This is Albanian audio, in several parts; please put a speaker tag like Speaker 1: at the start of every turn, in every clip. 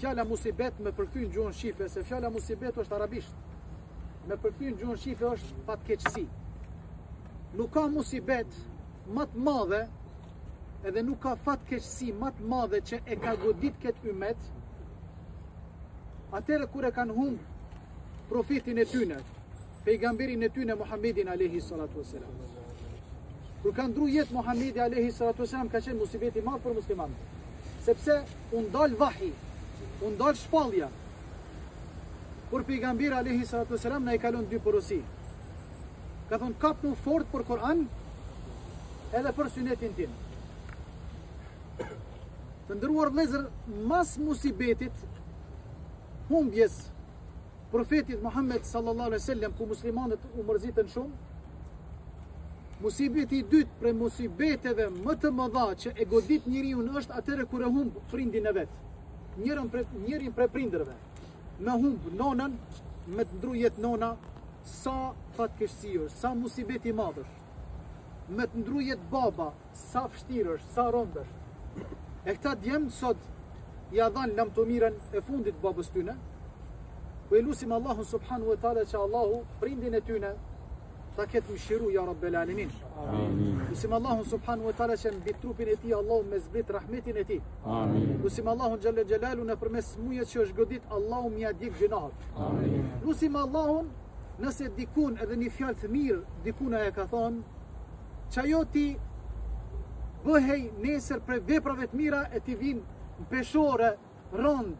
Speaker 1: fjala musibet me përkthy në gjuhën shqipe, se fjala musibet është arabisht. Me përkthy në gjuhën shqipe është fatkeqësi. Nuk ka musibet më të madhe, edhe nuk ka fatkeqësi më të madhe që e ka godit këtë ymmet, atëre kur e kanë humbë profetin e tyne, pejgamberin e tyne Muhammedin alayhi salatu wasalam. Kur ka ndru jetë Muhammedi alayhi salatu wasalam, ka qenë musibeti i madh për muslimanët. Sepse u ndal vahi, u ndal shpallja. Kur pejgamberi alayhi salatu wasalam na i kalon dy porosi. Ka thonë kapnu fort për Kur'an edhe për sunetin tim. Të ndëruar vëllezër, mas musibetit humbjes profetit Muhammed sallallahu alaihi wasallam, ku muslimanët u mërzitën shumë, musibeti i dytë prej musibeteve më të mëdha që e godit njeriu është atëre kur e humb prindin e vet. Njërin prej prindërve. Me humb nonën, me të ndru jetë nona, sa fatkeqësi është, sa musibeti i madh është. Me të ndru jetë baba, sa vështirë është, sa rëndë është. E këta djemë sot ja dhanë lam të mirën e fundit babës tyne, ku e lusim Allahun subhanu wa taala që Allahu prindin e tyne ta ketë mëshiru ja Rabbel Alamin. Lusim Allahun subhanu wa taala që mbi trupin e tij Allahu me zbrit rahmetin e tij. Lusim Allahun xhalla xhelalu nëpërmes mujet që është godit Allahu mja dik gjinahat. Lusim Allahun nëse dikun edhe një fjalë të mirë dikuna e ka thonë, që ajo ti bëhej nesër për veprave të mira e ti vinë në peshore, rënd,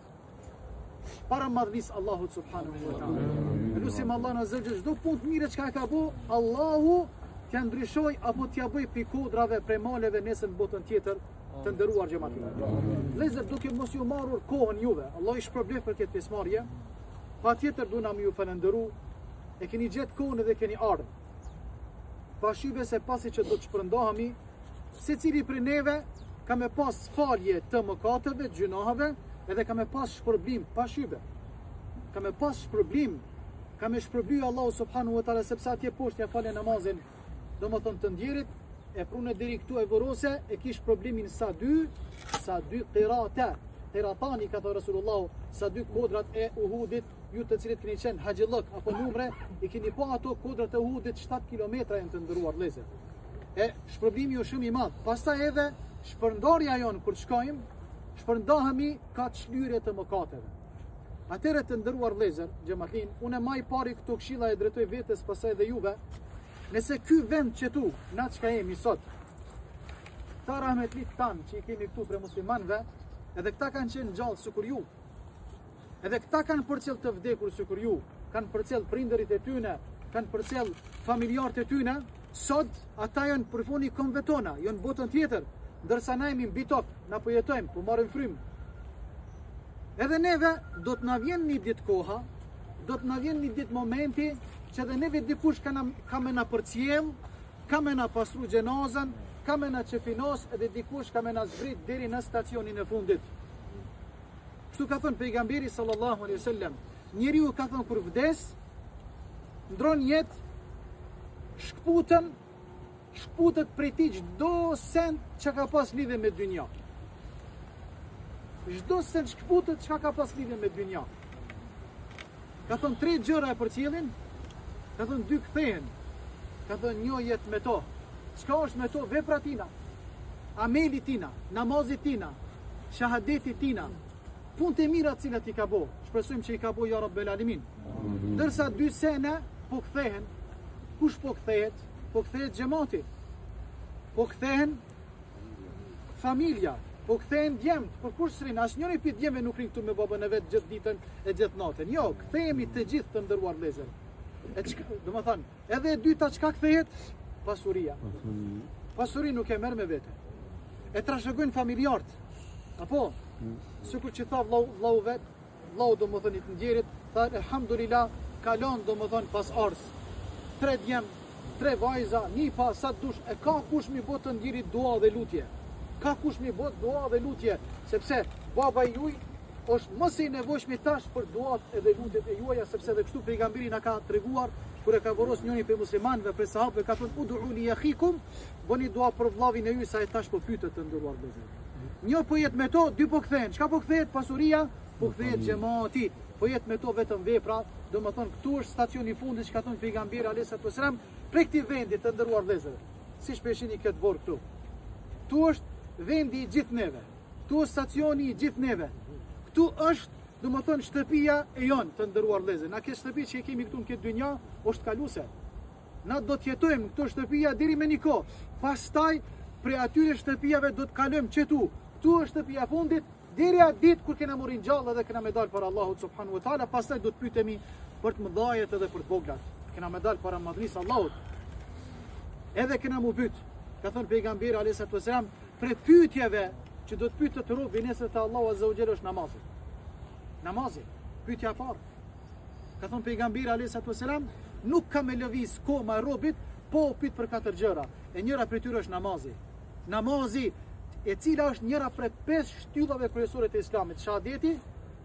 Speaker 1: para madhnis Allahut subhanahu wa ta'ala. Lusim Allah në zëgjë, çdo punë të mire që ka ka bo, Allahu t'ja ndryshoj apo t'ja bëj për kodrave, prej maleve nesër në botën tjetër të ndëruar xhamatin. Vëllezër, duke mos ju marrur kohën juve, Allah i shpërblet për këtë pjesëmarrje, patjetër duna më ju falënderu, e keni gjetë kohën edhe keni ardhur. Pashyve se pasi që do të shpërndahemi, se cili për neve ka me pas falje të mëkateve, gjunaheve, edhe ka me pas shpërblim, pashyve. Ka me pas shpërblim, ka me shpërbly Allahu subhanahu wa taala, sepse atje poshtë ja falë namazin, do më thënë të ndjerit, e prunë deri këtu e vorose, e kish problemin sa dy qirata. Qiratani ka thënë Rasulullahu, sa dy kodrat e Uhudit, ju të cilit keni qenë haxhillok apo numre, i keni pa ato kodrat e Uhudit 7 kilometra janë të ndëruar vëllezër. E shpërblimi është shumë i madh. Pastaj edhe shpërndarja jonë kur shkojmë, shpërndahemi ka çlyrje të mëkateve. Atëherë të ndëruar vëllezër, xhamatin, unë më i pari këto këshilla e drejtoj vetes, pastaj edhe juve. Nëse ky vend që tu, na çka jemi sot, ta rahmetlit tan që i kemi këtu për muslimanëve, edhe këta kanë qenë gjallë sikur ju. Edhe këta kanë përcjell të vdekur sikur ju, kanë përcjell prindërit e tyne, kanë përcjell familjarët e tyne, sot ata janë përfuni këmbëve tona, janë botën tjetër, ndërsa na jemi mbi tokë, na po jetojmë, po marrim frymë. Edhe neve do të na vjen një ditë koha, do të na vjen një ditë momenti që edhe neve dikush ka me na përcjell, ka me na pasru gjenazën, ka me na qefinos, edhe dikush ka me na zbrit deri në stacionin e fundit. Kështu ka thënë pejgamberi sallallahu alaihi wasallam, njeriu ka thënë kur vdes, ndron jetë, shkputet prej tij çdo send që ka pas lidhje me dynja. Çdo send shkputet çka ka pas lidhje me dynja. Ka thënë 3 gjëra e përcjellin, ka thënë 2 kthehen, ka thënë 1 jetë me to. Çka është me to? Vepra tina, ameli tina, namazit tina, shahadeti tina, punë të mira të cilat i ka bo. Shpresojmë që i ka bo ja Rabbel Alamin. Ndërsa 2 sene po kthehen, kush po kthehet? Po kthehet xhamati. Po kthehen familja, po kthehen djemt. Por kush s'rin? Asnjëri pi djemve nuk rin këtu me babën e vet gjithë ditën e gjithë natën. Jo, kthehemi të gjithë të ndëruar vëllezër. Do të thënë, edhe e dyta çka kthehet? Pasuria. Pasuri nuk e merr me vete. E trashëgojnë familjarët. Apo? Sikur që tha vllau vet, vllau do më thënë i të ndjerit, tha elhamdulillah, kalon do më thënë pas ars. 3 djem, 3 vajza, një pa sa dush, e ka kush mi bot të ndjerit dua dhe lutje. Ka kush mi bot dua dhe lutje, sepse baba juj është më së i nevojshmi tash për duat edhe lutjet e juaja, sepse dhe kështu pejgamberi na ka treguar, kur e ka boros njëri për muslimanëve, për sahabëve, ka thënë ud'u li akhikum, bëni dua për vllavin e juaj sa e tash po pyetet të ndëruar vëllezër. Një po jetë me to, 2 po kthehen. Çka po kthehet? Pasuria, po kthehet xhamati, po jetë me to vetëm vepra, domethënë këtu është stacioni i fundit që ka thënë pejgamberi alayhis salam prej këtij vendi të nderuar vëllezër. Siç po e shihni këtë borë këtu. Këtu është vendi i gjithë neve. Këtu është stacioni i gjithë neve. Këtu është domethënë shtëpia e jon të nderuar vëllezër. Na kjo shtëpi që kemi këtu në këtë dynja është kaluese. Na do të jetojmë këtu shtëpia deri me një kohë. Pastaj prej atyre shtëpiave do të kalojmë çetu. Këtu është shtëpia e fundit deri atë ditë kur kena morin gjallë dhe kena me dalë para Allahut subhanahu wa taala, pastaj do të pyetemi për të mëdhajet edhe për të voglat. Kena me dalë para madhnisë Allahut. Edhe kena mu pyet. Ka thënë pejgamberi alayhis salam, për pyetjeve që do të pyetet robi nesër te Allahu azza wa jalla është namazi. Namazi, pyetja e parë. Ka thënë pejgamberi alayhis salam, nuk ka me lëviz koma e robit, po pyet për 4 gjëra. E njëra prej tyre është namazi. Namazi, e cila është njëra prej 5 shtyllave kryesore të Islamit. Shahadeti,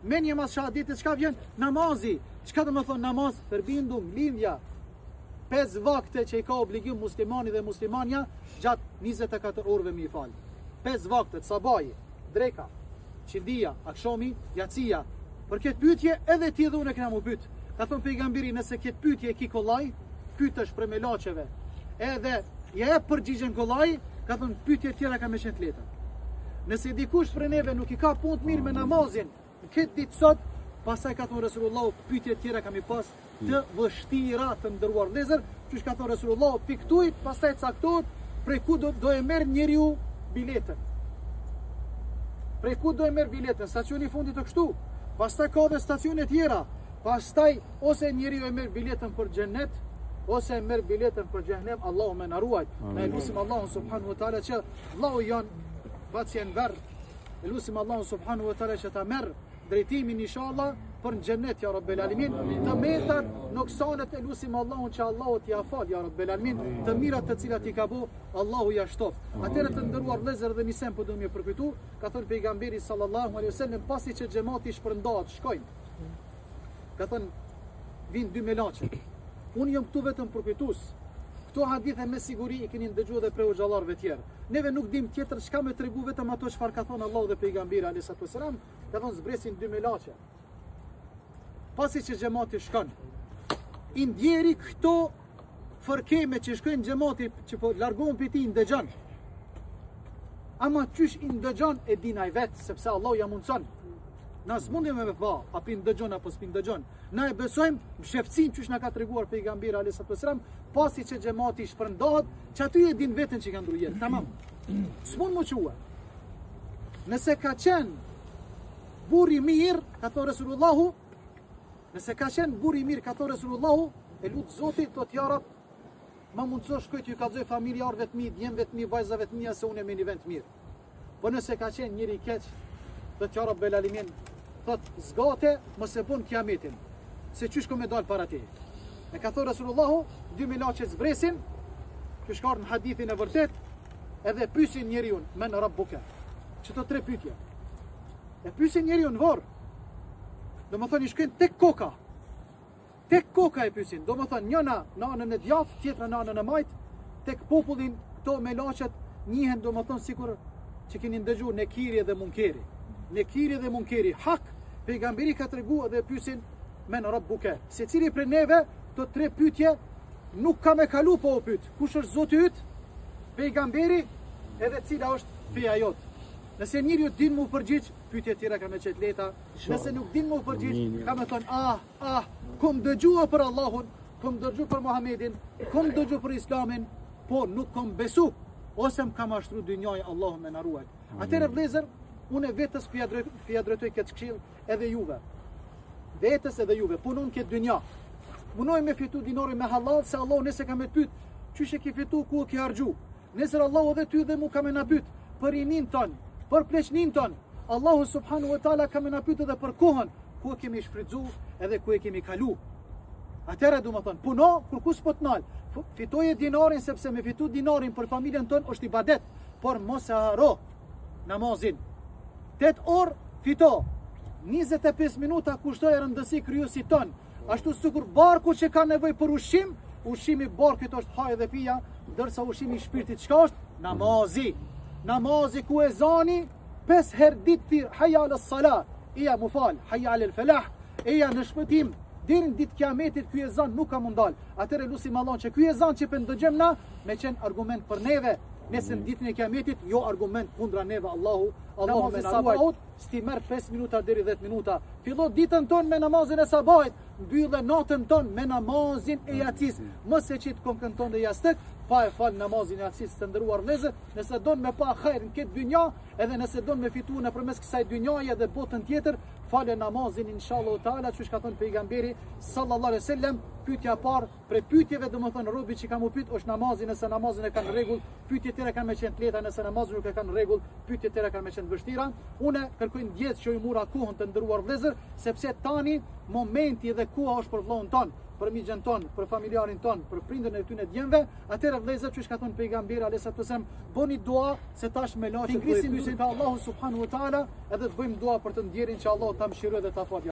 Speaker 1: menje mas shahadetit çka vjen? Namazi. Çka do të thonë namaz? Përbindum, lindja, 5 vakte që i ka obligim muslimani dhe muslimania gjatë 24 orëve mi fal. 5 vakte, sabahi, dreka, qindia, akşami, jacia. Për këtë pyetje edhe ti dhe unë kena mu pyet. Ka thënë pejgamberi, nëse këtë pyetje e ki kollaj, pyetësh për melaçeve. Edhe ja e përgjigjen kollaj, ka thënë pyetje tjera ka me qenë të lehta. Nëse dikush për neve nuk i ka punë të mirë me namazin, në këtë ditë sot, pastaj ka thënë Resulullah, pyetje tjera kam i pas të vështira të ndëruar vëllezër, që ka thënë Resulullah, piktujt, pastaj caktohet prej ku do e merr njeriu biletën. Prej ku do e merr biletën? Stacioni i fundit të kështu. Pastaj ka edhe stacione tjera. Pastaj ose njeriu e merr biletën për xhenet, ose e merr biletën për xhenem. Allahu më na ruaj. Ne lutim Allahun subhanahu wa taala që Allahu janë pacien ver. Lutim Allahun subhanahu wa taala që ta merr drejtimin inshallah për në xhenet ya rabbel alamin. Të metat noksanet e lutim Allahun që Allahu t'i afal ya rabbel alamin. Të mirat të cilat i ka bu Allahu ja shtof. Atëherë të nderuar vëllezër dhe nisem po do më përkujtu, ka thënë pejgamberi sallallahu alaihi wasallam pasi që xhamati shpërndahet, shkojnë. Ka thënë vin 2 melaçe. Unë jam këtu vetëm përkujtues. Këto hadithe me siguri i keni dëgjuar edhe prej xhallarëve tjerë. Neve nuk dim tjetër çka më tregu vetëm ato çfarë ka thënë Allahu dhe pejgamberi alayhis salam, ka thënë zbresin 2 melaçe. Pasi që xhamati shkon, i ndjeri këto fërkeme që shkojnë xhamati që po largohen prej tij ndëgjon. Ama qysh i ndëgjon e dinaj vetë, sepse Allahu ja mundson. Na s'mundim me pa, a pi ndëgjon apo s'pi ndëgjon. Na e besojmë shefcin qysh na ka treguar pejgamberi alayhis salam, pasi që xhamati shpërndahet, që aty e din veten që kanë ndrujer. Tamam. S'mund më qua. Nëse ka qenë burri mirë, ka thënë Resulullahu, nëse ka qenë burri mirë, ka thënë Resulullahu, e lut Zotit të tjara, ma mundëso shkoj t'ju kallzoj familjarëve të mi, djemve të mi, vajzave të mia, se unë me një vend mirë. Po nëse ka qenë njëri keq, të tjara belalimin, thot zgate, mos e bën kiametin, se qysh ko me dal para ti. E ka thënë Resulullahu, 2 melaçe zbresin, që shkarë në hadithin e vërtet, edhe pyesin njeriu, men rabbuka. Çto 3 pyetje. E pyesin njeriu në varr. Domethënë i shkojnë tek koka. Tek koka e pyesin. Domethënë njëna në anën e djathtë, tjetra në anën e majt, tek popullin këto melaçet njihen domethënë sikur që keni ndëgjuar nekiri dhe munkeri. Nekiri dhe munkeri. Hak, pejgamberi ka treguar dhe pyesin men rabbuka. Secili prej neve këto 3 pyetje nuk ka me kalu po o pyet. Kush është Zoti yt? Pejgamberi edhe cila është feja jot. Nëse njeriu din mu përgjigj, pyetje tjera ka me qenë lehta. Nëse nuk din mu përgjigj, ka me thonë kom dëgjua për Allahun, kom dëgju për Muhamedin, kom dëgju për Islamin, po nuk kom besu, ose më kam ashtru dynjaj, Allahu me na ruaj. Atëherë vëllezër, unë vetës pia drejtoj këtë këshill edhe juve. Vetës edhe juve, punon këtë dynja. Munoj me fitu dinori me halal, se Allahu nëse ka me të pyet, qysh e ki fitu, ku e ki harxhu. Nëse Allahu edhe ty dhe mu ka me na pyet për rinin ton, për pleqnin ton, Allahu subhanahu wa taala ka me na pyet edhe për kohën, ku e kemi shfrytzu edhe ku e kemi kalu. Atëherë do të thonë, puno kur kush po të nal, fitoje dinarin sepse me fitu dinarin për familjen ton është ibadet, por mos e haro namazin. 8 orë fito, 25 minuta kushtoj rëndësi kryusit ton. Ashtu sikur barku që ka nevojë për ushqim, ushqimi barkut është haj dhe pija, ndërsa ushqimi i shpirtit çka është? Namazi. Namazi ku ezani 5 herë ditë thirr hayya ala salat, eja mu fal, hayya alel felah, eja në shpëtim, deri në ditë kiametit ky ezan nuk ka mundal. Atëre lusim Allahun që ky ezan që ndëgjojmë na me qenë argument për neve, nëse në ditën e kiametit, jo argument kundra neve. Allahu me sabahut, sti merr 5 minuta deri 10 minuta. Fillo ditën tonë me namazin e sabahit, mbyllë natën tonë me namazin e yatsis. Mos e qit kokën tonë dhe jastek, pa e fal namazin e yatsis të ndëruar vëllezër, nëse don me pa hajr në këtë dynja, edhe nëse don me fitu nëpërmes kësaj dynjaje dhe botën tjetër, falë namazin inshallah taala, çush ka thënë pejgamberi sallallahu alaihi wasallam. Pyetja e parë për pyetjeve, domethënë robi që ka më pyet është namazin, nëse namazin e kanë në rregull, pyetjet tjera kanë më qenë të lehta, nëse namazin nuk e kanë në rregull, pyetjet tjera kanë më qenë të vështira. Unë kërkoj ndjes që i mura kohën të ndëruar vëllezër, sepse tani momenti dhe koha është për vllahun ton, për miqën ton, për familjarin ton, për prindërin e tyre djemve. Atëherë vëllezër, çush ka thënë pejgamberi alayhis salam, bëni dua se tash me laçi ngrisim pyetjen te Allahu subhanahu wa taala, edhe të bëjmë dua për të ndjerin që Allah ta mëshirojë dhe ta falë.